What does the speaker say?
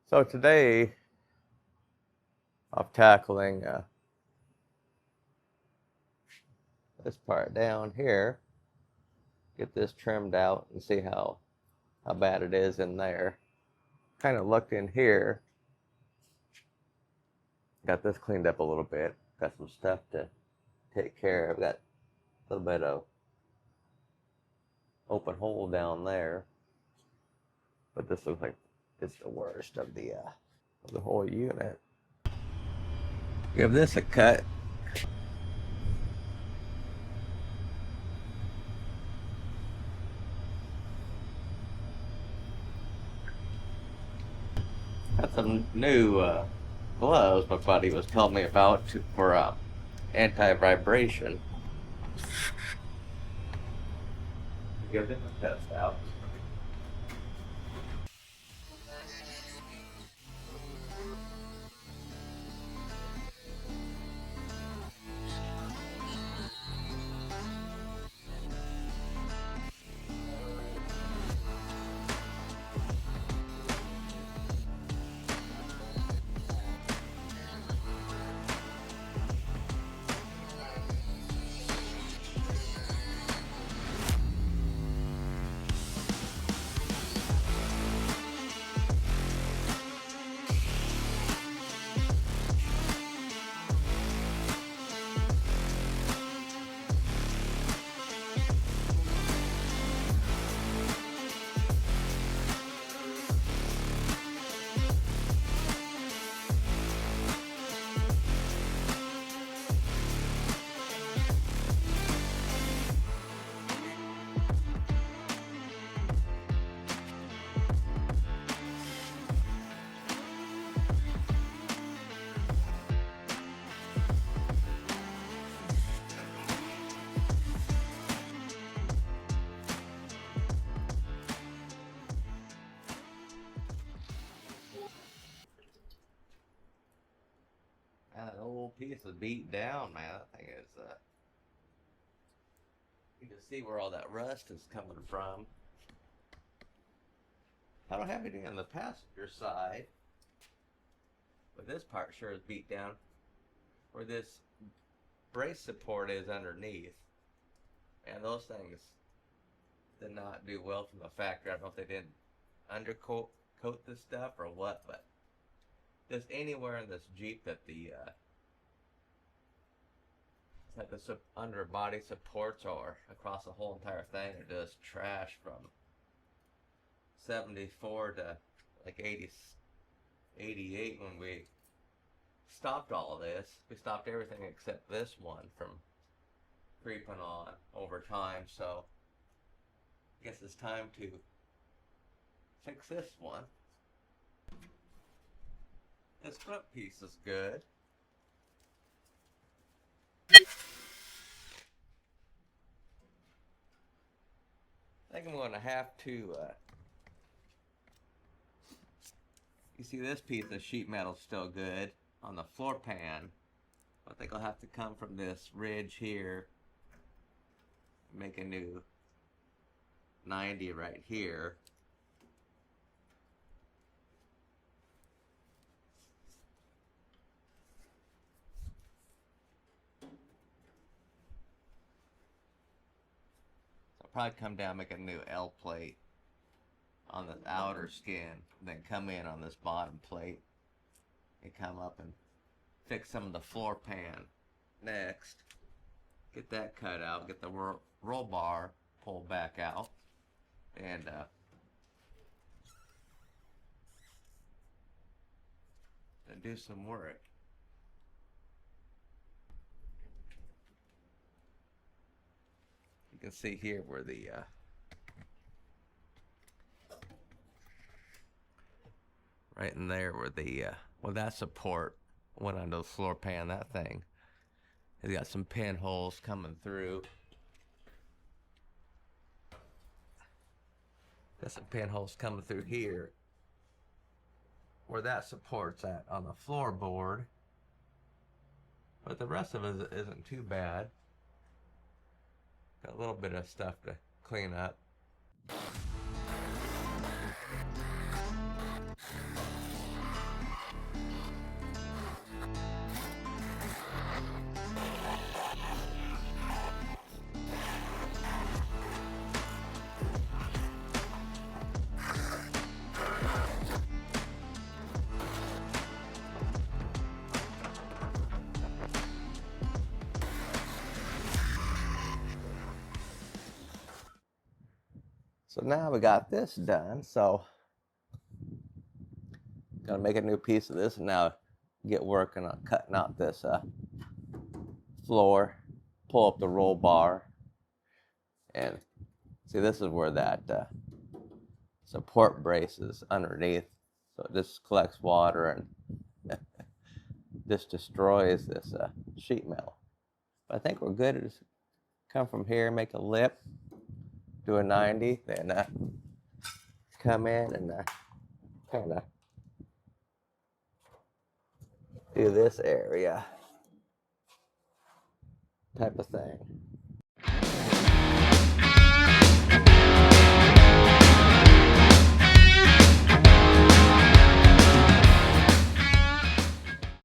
So today I'm tackling this part down here, get this trimmed out and see how bad it is in there. Kind of looked in here, got this cleaned up a little bit, got some stuff to take care of, got a little bit of open hole down there, but this looks like it's the worst of the whole unit. Give this a cut. Got some new gloves my buddy was telling me about for anti-vibration. Give them a test out. That old piece is beat down, man. That thing is, you can see where all that rust is coming from. I don't have anything on the passenger side, but this part sure is beat down. Where this brace support is underneath, and those things did not do well from the factory. I don't know if they didn't undercoat this stuff or what, but just anywhere in this Jeep that the underbody supports or across the whole entire thing are just trash from 74 to like 80, 88 when we stopped all of this. We stopped everything except this one from creeping on over time, so I guess it's time to fix this one. This front piece is good. I think I'm going to have to, you see this piece of sheet metal still good on the floor pan. I think I'll have to come from this ridge here, make a new 90 right here. Probably come down, make a new L plate on the outer skin, then come in on this bottom plate and come up and fix some of the floor pan. Next, get that cut out, get the roll bar pulled back out, and do some work. You can see here where the right in there where the well, that support went onto the floor pan. That thing has got some pinholes coming through. Got some pinholes coming through here where that support's at on the floorboard, but the rest of it isn't too bad. Got a little bit of stuff to clean up. So now we got this done. So gonna make a new piece of this and now get working on cutting out this floor, pull up the roll bar, and see, this is where that support brace is underneath, so it just collects water and just destroys this sheet metal. But I think we're good. Just come from here, make a lip, do a 90, then come in and kind of do this area type of thing.